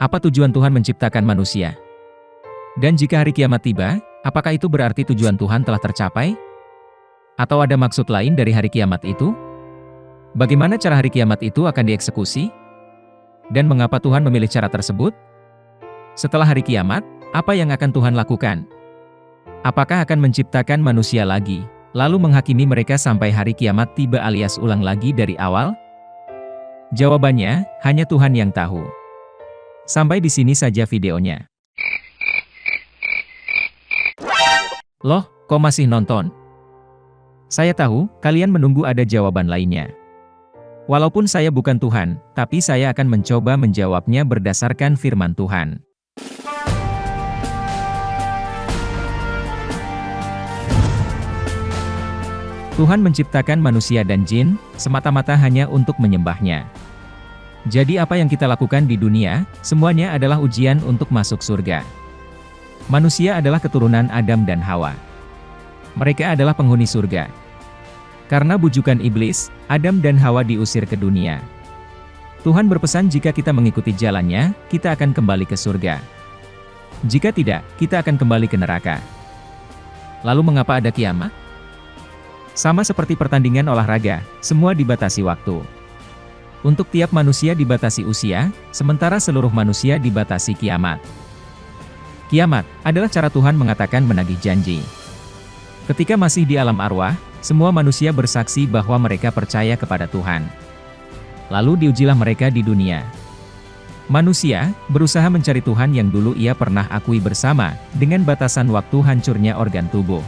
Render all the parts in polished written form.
Apa tujuan Tuhan menciptakan manusia? Dan jika hari kiamat tiba, apakah itu berarti tujuan Tuhan telah tercapai? Atau ada maksud lain dari hari kiamat itu? Bagaimana cara hari kiamat itu akan dieksekusi? Dan mengapa Tuhan memilih cara tersebut? Setelah hari kiamat, apa yang akan Tuhan lakukan? Apakah akan menciptakan manusia lagi, lalu menghakimi mereka sampai hari kiamat tiba alias ulang lagi dari awal? Jawabannya, hanya Tuhan yang tahu. Sampai di sini saja videonya. Loh, kok masih nonton? Saya tahu, kalian menunggu ada jawaban lainnya. Walaupun saya bukan Tuhan, tapi saya akan mencoba menjawabnya berdasarkan firman Tuhan. Tuhan menciptakan manusia dan jin, semata-mata hanya untuk menyembahnya. Jadi apa yang kita lakukan di dunia, semuanya adalah ujian untuk masuk surga. Manusia adalah keturunan Adam dan Hawa. Mereka adalah penghuni surga. Karena bujukan iblis, Adam dan Hawa diusir ke dunia. Tuhan berpesan jika kita mengikuti jalannya, kita akan kembali ke surga. Jika tidak, kita akan kembali ke neraka. Lalu mengapa ada kiamat? Sama seperti pertandingan olahraga, semua dibatasi waktu. Untuk tiap manusia dibatasi usia, sementara seluruh manusia dibatasi kiamat. Kiamat adalah cara Tuhan mengatakan menagih janji. Ketika masih di alam arwah, semua manusia bersaksi bahwa mereka percaya kepada Tuhan. Lalu diujilah mereka di dunia. Manusia berusaha mencari Tuhan yang dulu ia pernah akui bersama, dengan batasan waktu hancurnya organ tubuh.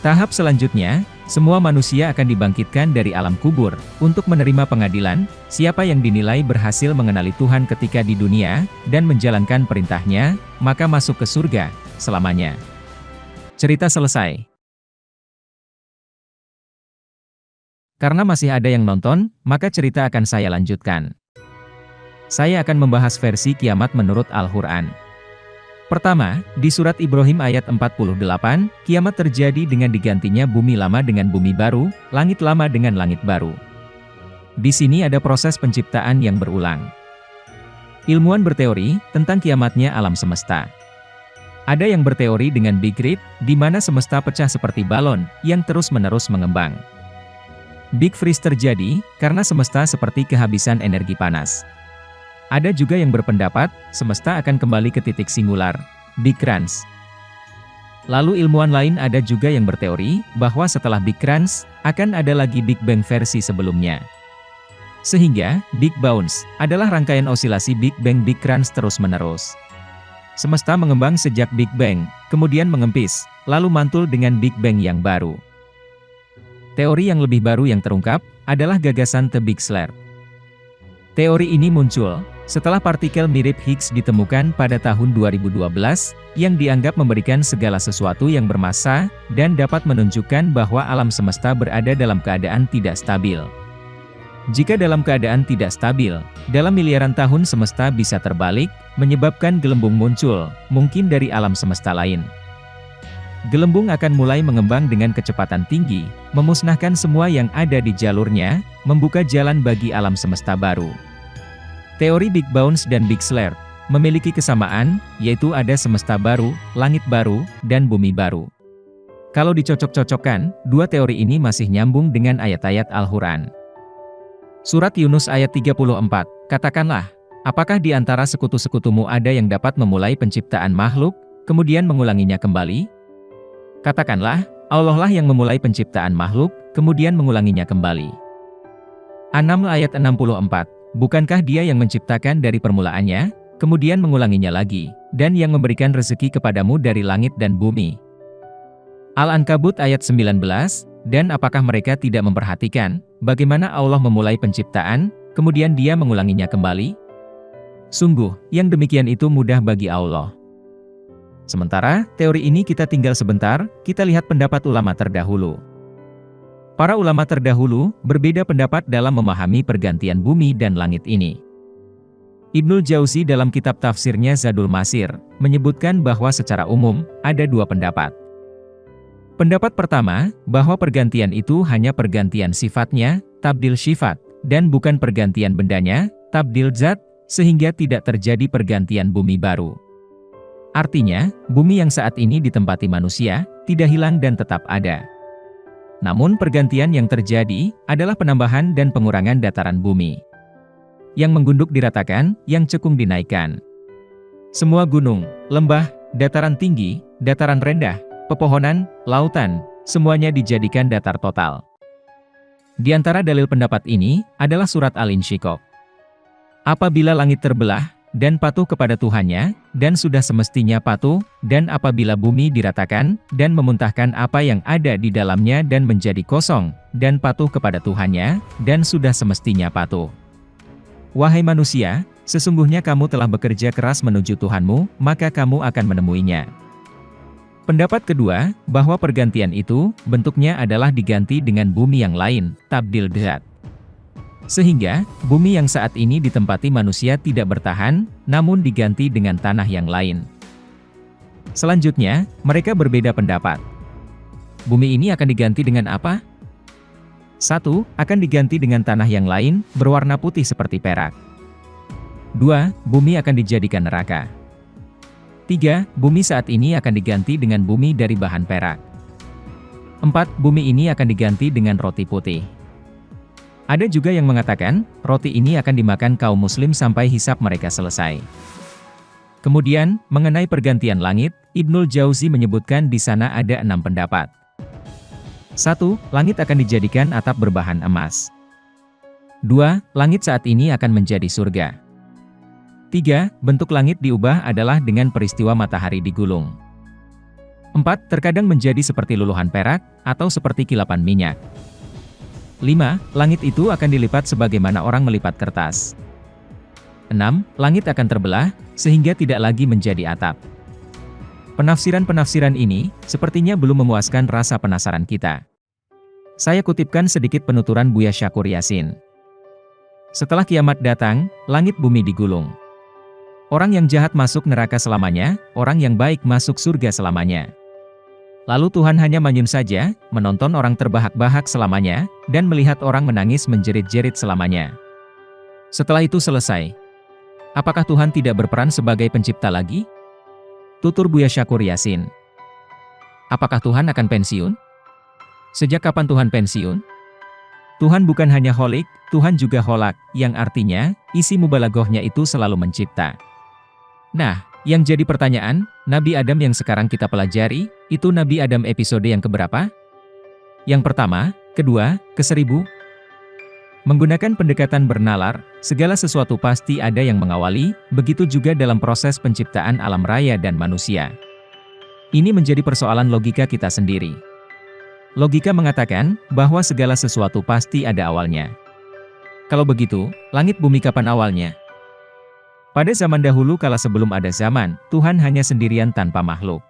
Tahap selanjutnya, semua manusia akan dibangkitkan dari alam kubur, untuk menerima pengadilan, siapa yang dinilai berhasil mengenali Tuhan ketika di dunia, dan menjalankan perintahnya, maka masuk ke surga, selamanya. Cerita selesai. Karena masih ada yang nonton, maka cerita akan saya lanjutkan. Saya akan membahas versi kiamat menurut Al-Quran. Pertama, di surat Ibrahim ayat 48, kiamat terjadi dengan digantinya bumi lama dengan bumi baru, langit lama dengan langit baru. Di sini ada proses penciptaan yang berulang. Ilmuwan berteori tentang kiamatnya alam semesta. Ada yang berteori dengan Big Rip, di mana semesta pecah seperti balon, yang terus-menerus mengembang. Big Freeze terjadi, karena semesta seperti kehabisan energi panas. Ada juga yang berpendapat, semesta akan kembali ke titik singular, Big Crunch. Lalu ilmuwan lain ada juga yang berteori, bahwa setelah Big Crunch, akan ada lagi Big Bang versi sebelumnya. Sehingga, Big Bounce, adalah rangkaian osilasi Big Bang Big Crunch terus-menerus. Semesta mengembang sejak Big Bang, kemudian mengempis, lalu mantul dengan Big Bang yang baru. Teori yang lebih baru yang terungkap, adalah gagasan The Big Slurp. Teori ini muncul setelah partikel mirip Higgs ditemukan pada tahun 2012, yang dianggap memberikan segala sesuatu yang bermassa, dan dapat menunjukkan bahwa alam semesta berada dalam keadaan tidak stabil. Jika dalam keadaan tidak stabil, dalam miliaran tahun semesta bisa terbalik, menyebabkan gelembung muncul, mungkin dari alam semesta lain. Gelembung akan mulai mengembang dengan kecepatan tinggi, memusnahkan semua yang ada di jalurnya, membuka jalan bagi alam semesta baru. Teori Big Bounce dan Big Slurp memiliki kesamaan, yaitu ada semesta baru, langit baru, dan bumi baru. Kalau dicocok-cocokkan, dua teori ini masih nyambung dengan ayat-ayat Al-Quran. Surat Yunus ayat 34, katakanlah, apakah di antara sekutu-sekutumu ada yang dapat memulai penciptaan makhluk, kemudian mengulanginya kembali? Katakanlah, Allah lah yang memulai penciptaan makhluk, kemudian mengulanginya kembali. An-Naml ayat 64, bukankah Dia yang menciptakan dari permulaannya, kemudian mengulanginya lagi, dan yang memberikan rezeki kepadamu dari langit dan bumi? Al-Ankabut ayat 19, dan apakah mereka tidak memperhatikan, bagaimana Allah memulai penciptaan, kemudian Dia mengulanginya kembali? Sungguh, yang demikian itu mudah bagi Allah. Sementara, teori ini kita tinggal sebentar, kita lihat pendapat ulama terdahulu. Para ulama terdahulu, berbeda pendapat dalam memahami pergantian bumi dan langit ini. Ibnul Jauzi dalam kitab tafsirnya Zadul Masir, menyebutkan bahwa secara umum, ada dua pendapat. Pendapat pertama, bahwa pergantian itu hanya pergantian sifatnya, tabdil sifat, dan bukan pergantian bendanya, tabdil zat, sehingga tidak terjadi pergantian bumi baru. Artinya, bumi yang saat ini ditempati manusia, tidak hilang dan tetap ada. Namun pergantian yang terjadi, adalah penambahan dan pengurangan dataran bumi. Yang menggunduk diratakan, yang cekung dinaikkan. Semua gunung, lembah, dataran tinggi, dataran rendah, pepohonan, lautan, semuanya dijadikan datar total. Di antara dalil pendapat ini, adalah surat Al-Insyiqaq. Apabila langit terbelah, dan patuh kepada Tuhannya, dan sudah semestinya patuh, dan apabila bumi diratakan, dan memuntahkan apa yang ada di dalamnya dan menjadi kosong, dan patuh kepada Tuhannya, dan sudah semestinya patuh. Wahai manusia, sesungguhnya kamu telah bekerja keras menuju Tuhanmu, maka kamu akan menemuinya. Pendapat kedua, bahwa pergantian itu, bentuknya adalah diganti dengan bumi yang lain, tabdil dzat. Sehingga, bumi yang saat ini ditempati manusia tidak bertahan, namun diganti dengan tanah yang lain. Selanjutnya, mereka berbeda pendapat. Bumi ini akan diganti dengan apa? 1. Akan diganti dengan tanah yang lain, berwarna putih seperti perak. 2. Bumi akan dijadikan neraka. 3. Bumi saat ini akan diganti dengan bumi dari bahan perak. 4. Bumi ini akan diganti dengan roti putih. Ada juga yang mengatakan, roti ini akan dimakan kaum muslim sampai hisab mereka selesai. Kemudian, mengenai pergantian langit, Ibnul Jauzi menyebutkan di sana ada 6 pendapat. 1. Langit akan dijadikan atap berbahan emas. 2. Langit saat ini akan menjadi surga. 3. Bentuk langit diubah adalah dengan peristiwa matahari digulung. 4. Terkadang menjadi seperti luluhan perak, atau seperti kilapan minyak. 5. Langit itu akan dilipat sebagaimana orang melipat kertas. 6. Langit akan terbelah, sehingga tidak lagi menjadi atap. Penafsiran-penafsiran ini, sepertinya belum memuaskan rasa penasaran kita. Saya kutipkan sedikit penuturan Buya Syakur Yasin. Setelah kiamat datang, langit bumi digulung. Orang yang jahat masuk neraka selamanya, orang yang baik masuk surga selamanya. Lalu Tuhan hanya manyun saja, menonton orang terbahak-bahak selamanya, dan melihat orang menangis menjerit-jerit selamanya. Setelah itu selesai. Apakah Tuhan tidak berperan sebagai pencipta lagi? Tutur Buya Syakur Yasin. Apakah Tuhan akan pensiun? Sejak kapan Tuhan pensiun? Tuhan bukan hanya kholik, Tuhan juga kholak, yang artinya, isi mubalaghahnya itu selalu mencipta. Nah, yang jadi pertanyaan, Nabi Adam yang sekarang kita pelajari, itu Nabi Adam episode yang keberapa? Yang pertama, kedua, ke-1000? Menggunakan pendekatan bernalar, segala sesuatu pasti ada yang mengawali, begitu juga dalam proses penciptaan alam raya dan manusia. Ini menjadi persoalan logika kita sendiri. Logika mengatakan, bahwa segala sesuatu pasti ada awalnya. Kalau begitu, langit bumi kapan awalnya? Pada zaman dahulu kala sebelum ada zaman, Tuhan hanya sendirian tanpa makhluk.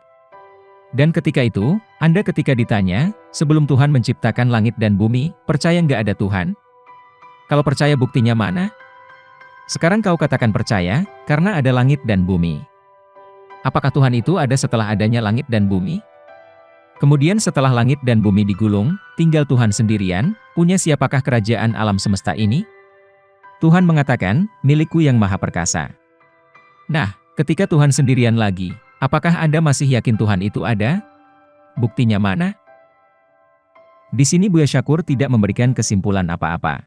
Dan ketika itu, Anda ketika ditanya, sebelum Tuhan menciptakan langit dan bumi, percaya nggak ada Tuhan? Kalau percaya buktinya mana? Sekarang kau katakan percaya, karena ada langit dan bumi. Apakah Tuhan itu ada setelah adanya langit dan bumi? Kemudian setelah langit dan bumi digulung, tinggal Tuhan sendirian, punya siapakah kerajaan alam semesta ini? Tuhan mengatakan, milikku yang maha perkasa. Nah, ketika Tuhan sendirian lagi, apakah Anda masih yakin Tuhan itu ada? Buktinya mana? Di sini Buya Syakur tidak memberikan kesimpulan apa-apa.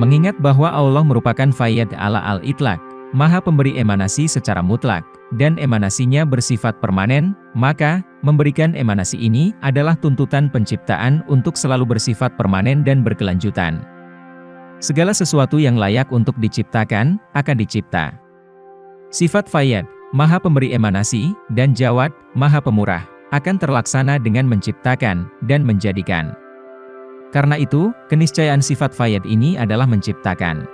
Mengingat bahwa Allah merupakan Fayyad ala al-Itlaq, maha pemberi emanasi secara mutlak, dan emanasinya bersifat permanen, maka, memberikan emanasi ini adalah tuntutan penciptaan untuk selalu bersifat permanen dan berkelanjutan. Segala sesuatu yang layak untuk diciptakan, akan dicipta. Sifat Fayyad, maha pemberi emanasi, dan Jawad, maha pemurah, akan terlaksana dengan menciptakan, dan menjadikan. Karena itu, keniscayaan sifat Fayyad ini adalah menciptakan.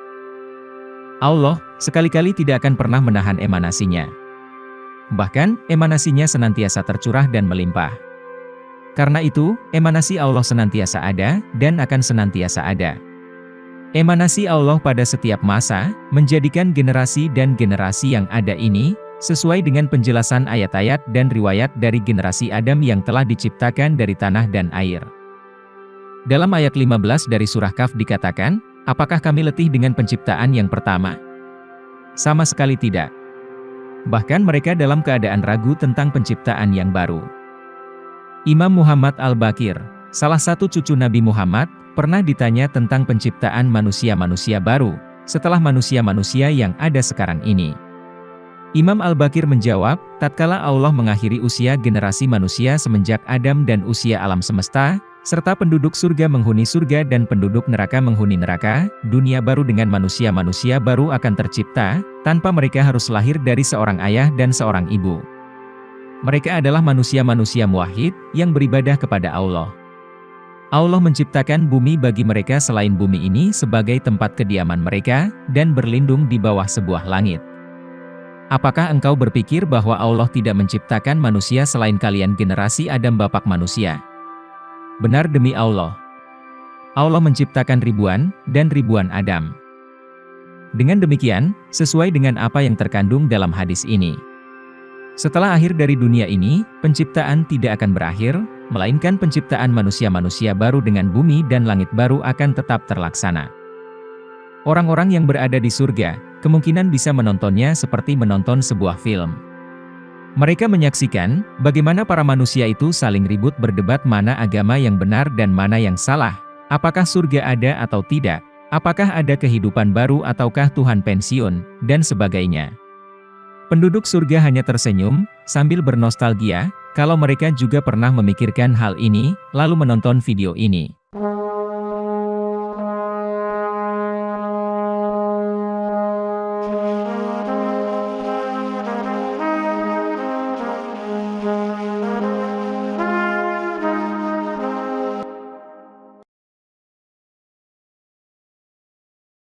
Allah, sekali-kali tidak akan pernah menahan emanasinya. Bahkan, emanasinya senantiasa tercurah dan melimpah. Karena itu, emanasi Allah senantiasa ada, dan akan senantiasa ada. Emanasi Allah pada setiap masa, menjadikan generasi dan generasi yang ada ini, sesuai dengan penjelasan ayat-ayat dan riwayat dari generasi Adam yang telah diciptakan dari tanah dan air. Dalam ayat 15 dari surah Kahf dikatakan, Apakah kami letih dengan penciptaan yang pertama? Sama sekali tidak. Bahkan mereka dalam keadaan ragu tentang penciptaan yang baru. Imam Muhammad Al-Baqir, salah satu cucu Nabi Muhammad, pernah ditanya tentang penciptaan manusia-manusia baru, setelah manusia-manusia yang ada sekarang ini. Imam Al-Baqir menjawab, tatkala Allah mengakhiri usia generasi manusia semenjak Adam dan usia alam semesta, serta penduduk surga menghuni surga dan penduduk neraka menghuni neraka, dunia baru dengan manusia-manusia baru akan tercipta, tanpa mereka harus lahir dari seorang ayah dan seorang ibu. Mereka adalah manusia-manusia muwahhid, yang beribadah kepada Allah. Allah menciptakan bumi bagi mereka selain bumi ini sebagai tempat kediaman mereka, dan berlindung di bawah sebuah langit. Apakah engkau berpikir bahwa Allah tidak menciptakan manusia selain kalian generasi Adam bapak manusia? Benar demi Allah. Allah menciptakan ribuan, dan ribuan Adam. Dengan demikian, sesuai dengan apa yang terkandung dalam hadis ini. Setelah akhir dari dunia ini, penciptaan tidak akan berakhir, melainkan penciptaan manusia-manusia baru dengan bumi dan langit baru akan tetap terlaksana. Orang-orang yang berada di surga, kemungkinan bisa menontonnya seperti menonton sebuah film. Mereka menyaksikan bagaimana para manusia itu saling ribut berdebat mana agama yang benar dan mana yang salah, apakah surga ada atau tidak, apakah ada kehidupan baru ataukah Tuhan pensiun, dan sebagainya. Penduduk surga hanya tersenyum, sambil bernostalgia, kalau mereka juga pernah memikirkan hal ini, lalu menonton video ini.